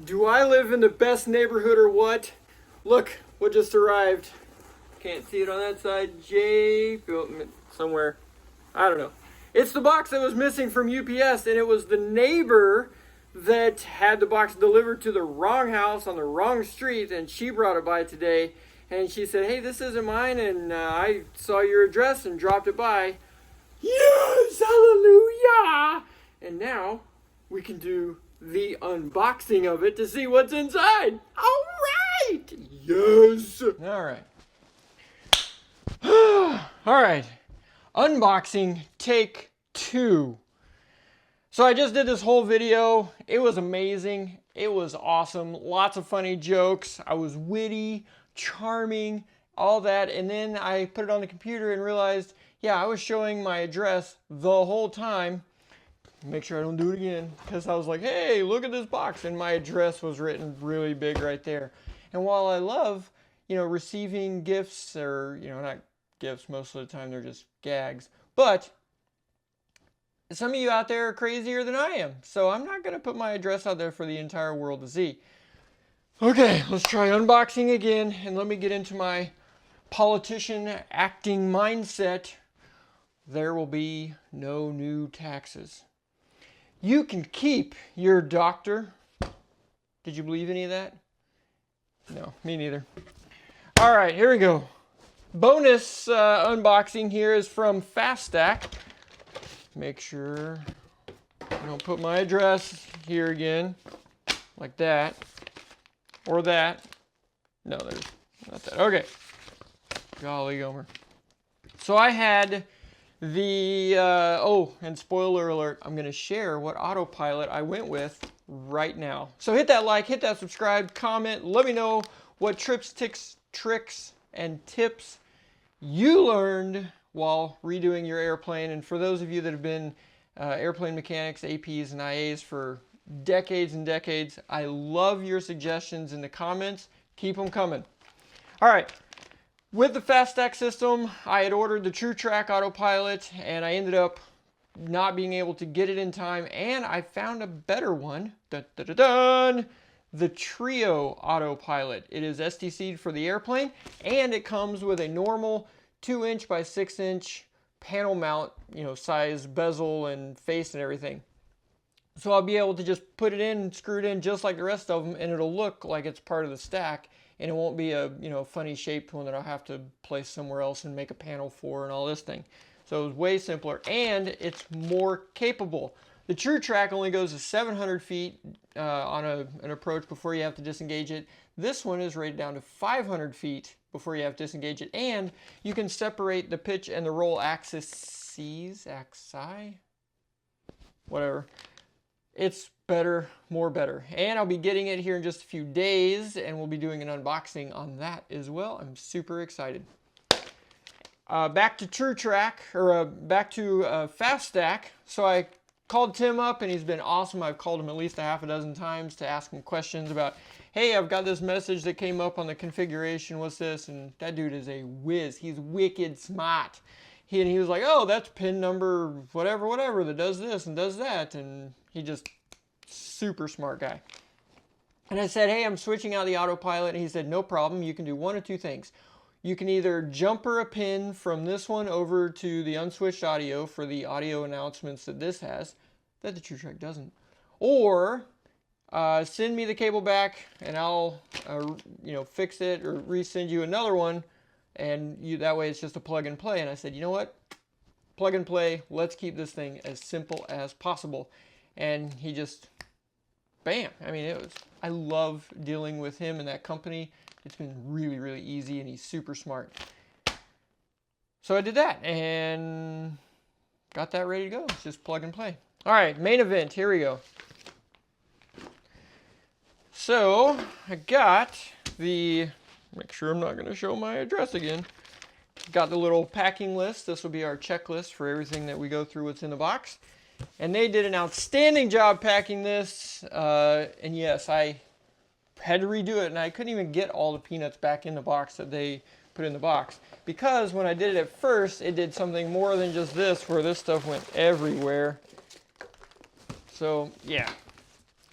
Do I live in the best neighborhood or what? Look what just arrived. Can't see it on that side. Somewhere. I don't know. It's the box that was missing from UPS, and it was the neighbor that had the box delivered to the wrong house on the wrong street, and she brought it by today. And she said, hey, this isn't mine, and I saw your address and dropped it by. Yes, hallelujah! And now we can do the unboxing of it to see what's inside. All right! Yes! All right. All right. Unboxing take 2. So I just did this whole video. It was amazing. It was awesome. Lots of funny jokes. I was witty, charming, all that. And then I put it on the computer and realized, yeah, I was showing my address the whole time. Make sure I don't do it again, because I was like, hey, look at this box, and my address was written really big right there. And while I love, receiving gifts, or, not gifts, most of the time they're just gags, but some of you out there are crazier than I am, so I'm not going to put my address out there for the entire world to see. Okay, let's try unboxing again, and let me get into my politician acting mindset. There will be no new taxes. You can keep your doctor. Did you believe any of that? No, me neither. All right, here we go. Bonus unboxing here is from FastStack. Make sure I don't put my address here again, like that, or that. No, there's not that. Okay. Golly Gomer. So I had the, and spoiler alert, I'm going to share what AutoPilot I went with right now. So hit that like, hit that subscribe, comment, let me know what trips, tricks, and tips you learned while redoing your airplane. And for those of you that have been airplane mechanics, APs, and IAs for decades and decades, I love your suggestions in the comments. Keep them coming. All right. With the FastStack system, I had ordered the TrueTrack AutoPilot, and I ended up not being able to get it in time, and I found a better one. Dun, dun, dun, dun. The Trio AutoPilot. It is STC'd for the airplane, and it comes with a normal 2" by 6" panel mount, size bezel and face and everything. So I'll be able to just put it in, screw it in just like the rest of them, and it'll look like it's part of the stack. And it won't be a funny shaped one that I'll have to place somewhere else and make a panel for and all this thing. So it was way simpler, and it's more capable. The TrueTrack only goes to 700 feet on an approach before you have to disengage it. This one is rated down to 500 feet before you have to disengage it, and you can separate the pitch and the roll axi, whatever. It's better, more better. And I'll be getting it here in just a few days, and we'll be doing an unboxing on that as well. I'm super excited. Back to TrueTrack, or back to FastStack. So I called Tim up, and he's been awesome. I've called him at least a half a dozen times to ask him questions about, hey, I've got this message that came up on the configuration. What's this? And that dude is a whiz. He's wicked smart. He was like, oh, that's pin number whatever that does this and does that. And he just, super smart guy. And I said, hey, I'm switching out the AutoPilot. And he said, no problem. You can do one of two things. You can either jumper a pin from this one over to the unswitched audio for the audio announcements that this has, that the TrueTrack doesn't. Or send me the cable back, and I'll fix it or resend you another one. And that way it's just a plug and play. And I said, you know what? Plug and play. Let's keep this thing as simple as possible. And he just, bam. I mean, I love dealing with him and that company. It's been really, really easy, and he's super smart. So I did that and got that ready to go. It's just plug and play. All right, main event. Here we go. So I got make sure I'm not going to show my address again. Got the little packing list. This will be our checklist for everything that we go through what's in the box. And they did an outstanding job packing this. And yes, I had to redo it, and I couldn't even get all the peanuts back in the box that they put in the box. Because when I did it at first, it did something more than just this, where this stuff went everywhere. So, yeah.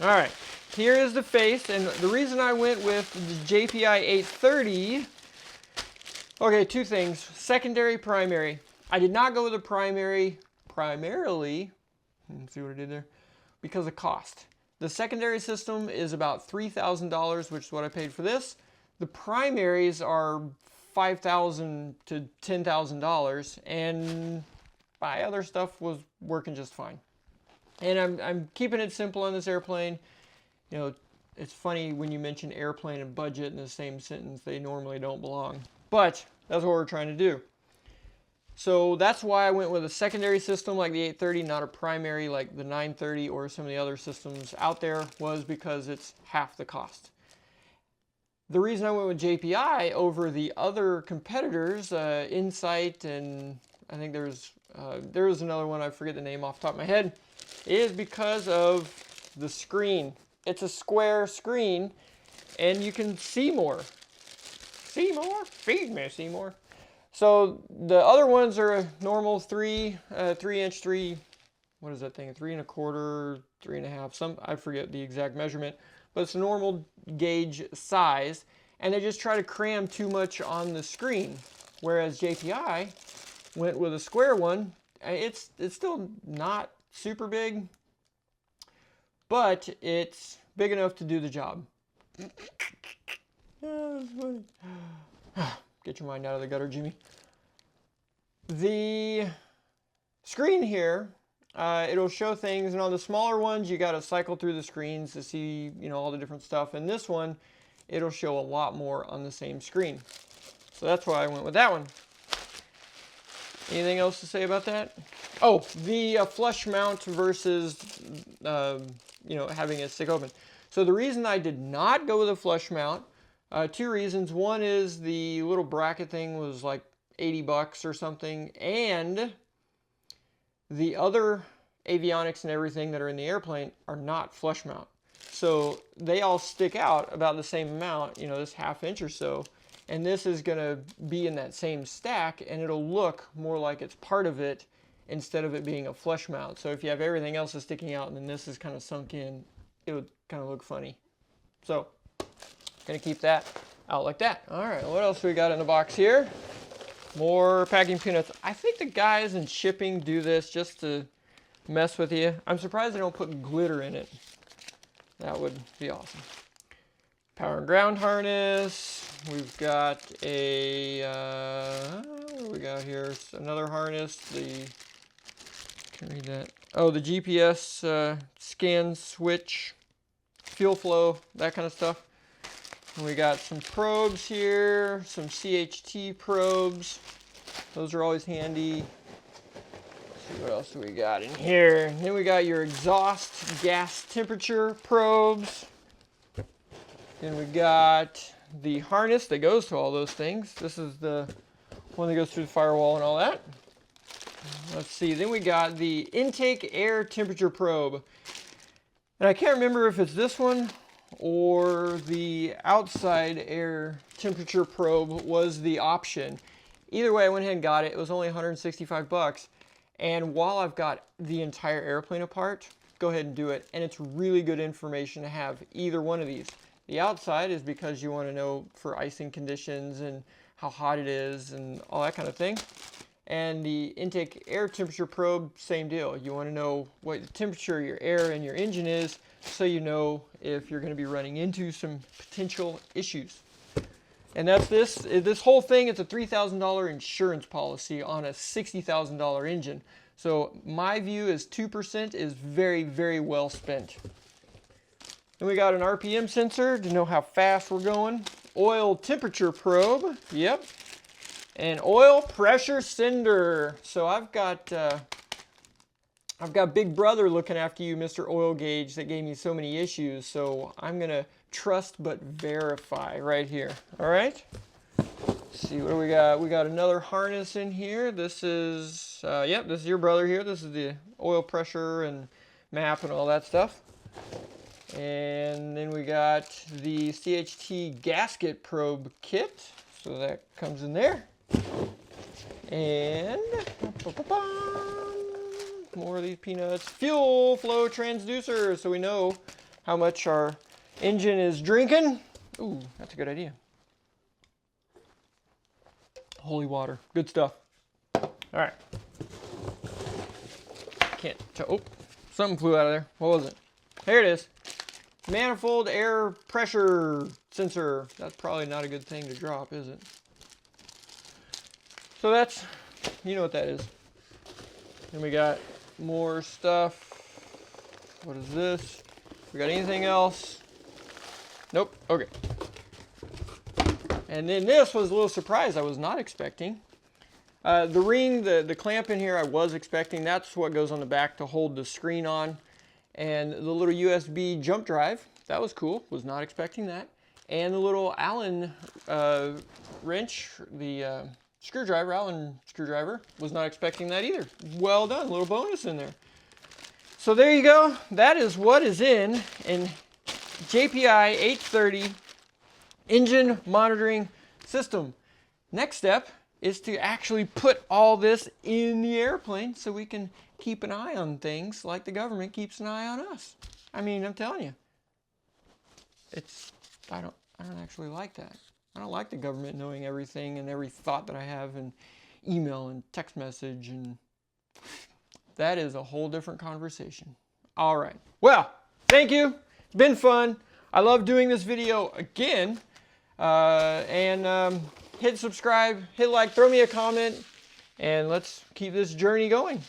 All right, here is the face, and the reason I went with the JPI 830, okay, two things, secondary, primary. I did not go with the primary primarily, see what I did there, because of cost. The secondary system is about $3,000, which is what I paid for this. The primaries are $5,000 to $10,000, and my other stuff was working just fine. And I'm keeping it simple on this airplane. You know, it's funny when you mention airplane and budget in the same sentence. They normally don't belong. But that's what we're trying to do. So that's why I went with a secondary system like the 830, not a primary like the 930 or some of the other systems out there, was because it's half the cost. The reason I went with JPI over the other competitors, Insight, and I think there was another one, I forget the name off the top of my head, is because of the screen. It's a square screen, and you can see more. See more? Feed me, Seymour. So the other ones are a normal 3-inch, what is that thing? 3 1/4, 3 1/2. I forget the exact measurement, but it's a normal gauge size, and they just try to cram too much on the screen. Whereas JPI went with a square one. It's still not super big, but it's big enough to do the job. That's funny. Get your mind out of the gutter, Jimmy. The screen here, it'll show things, and on the smaller ones, you got to cycle through the screens to see, you know, all the different stuff. And this one, it'll show a lot more on the same screen. So that's why I went with that one. Anything else to say about that? Oh, the flush mount versus, you know, having it stick open. So the reason I did not go with a flush mount, two reasons. One is the little bracket thing was like $80 or something, and the other avionics and everything that are in the airplane are not flush mount. So they all stick out about the same amount, you know, this 1/2 inch or so, and this is going to be in that same stack, and it'll look more like it's part of it instead of it being a flush mount. So if you have everything else is sticking out and then this is kind of sunk in, it would kind of look funny. So gonna keep that out like that. All right, what else we got in the box here? More packing peanuts. I think the guys in shipping do this just to mess with you. I'm surprised they don't put glitter in it. That would be awesome. Power and ground harness. We've got a, what do we got here? It's another harness. Can read that. Oh, the GPS scan switch, fuel flow, that kind of stuff. And we got some probes here, some CHT probes. Those are always handy. Let's see what else do we got in here. And then we got your exhaust gas temperature probes. Then we got the harness that goes to all those things. This is the one that goes through the firewall and all that. Let's see, then we got the intake air temperature probe. And I can't remember if it's this one or the outside air temperature probe was the option. Either way, I went ahead and got it. It was only 165 bucks. And while I've got the entire airplane apart, go ahead and do it. And it's really good information to have either one of these. The outside is because you want to know for icing conditions and how hot it is and all that kind of thing. And the intake air temperature probe, same deal. You want to know what the temperature your air and your engine is, so you know if you're going to be running into some potential issues. And that's this whole thing. It's a $3,000 insurance policy on a $60,000 engine. So my view is 2% is very, very well spent. Then we got an RPM sensor to know how fast we're going. Oil temperature probe. Yep. And oil pressure sender. So I've got Big Brother looking after you, Mr. Oil Gauge, that gave me so many issues. So I'm gonna trust but verify right here. All right. Let's see, what do we got? We got another harness in here. This is, yep, this is your brother here. This is the oil pressure and map and all that stuff. And then we got the CHT gasket probe kit. So that comes in there. And more of these peanuts. Fuel flow transducer, so we know how much our engine is drinking. Ooh, that's a good idea. Holy water, good stuff. All right. Can't tell. Oh, something flew out of there. What was it? Here it is. Manifold air pressure sensor. That's probably not a good thing to drop, is it? So that's, you know what that is. Then we got more stuff. What is this? We got anything else? Nope. Okay. And then this was a little surprise I was not expecting. The ring, the clamp in here I was expecting. That's what goes on the back to hold the screen on. And the little USB jump drive, that was cool. Was not expecting that. And the little Allen wrench, the screwdriver, Allen screwdriver, was not expecting that either. Well done, a little bonus in there. So there you go. That is what is in JPI 830 engine monitoring system. Next step is to actually put all this in the airplane so we can keep an eye on things like the government keeps an eye on us. I mean, I'm telling you, I don't actually like that. I don't like the government knowing everything and every thought that I have in email and text message, and that is a whole different conversation. All right. Well, thank you. It's been fun. I love doing this video again. Hit subscribe, hit like, throw me a comment, and let's keep this journey going.